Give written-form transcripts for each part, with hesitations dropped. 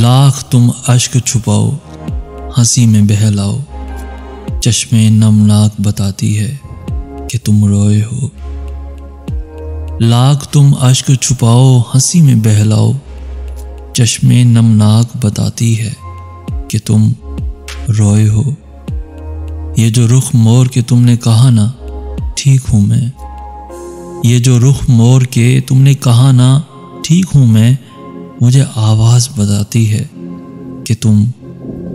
लाख तुम अश्क छुपाओ, हंसी में बहलाओ, चश्मे नमनाक बताती है कि तुम रोए हो। लाख तुम अश्क छुपाओ, हंसी में बहलाओ, चश्मे नमनाक बताती है कि तुम रोए हो। ये जो रुख मोड़ के तुमने कहा ना ठीक हूं मैं, ये जो रुख मोड़ के तुमने कहा ना ठीक हूं मैं, मुझे आवाज बताती है कि तुम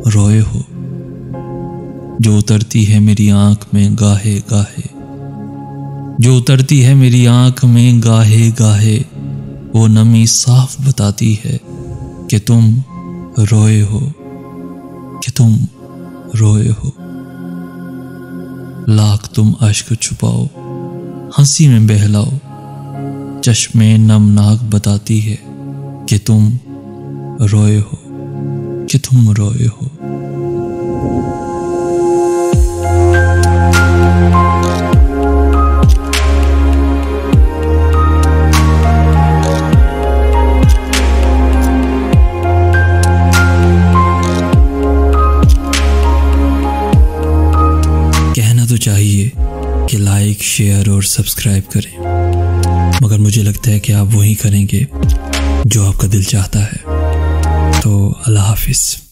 रोए हो। जो उतरती है मेरी आंख में गाहे गाहे, जो उतरती है मेरी आंख में गाहे गाहे, वो नमी साफ बताती है कि तुम रोए हो, कि तुम रोए हो। लाख तुम अश्क छुपाओ, हंसी में बहलाओ, चश्मे नमनाक बताती है कि तुम रोए हो, कि तुम रोए हो। कहना तो चाहिए कि लाइक, शेयर और सब्सक्राइब करें, मगर मुझे लगता है कि आप वही करेंगे जो आपका दिल चाहता है। तो अल्लाह हाफिज़।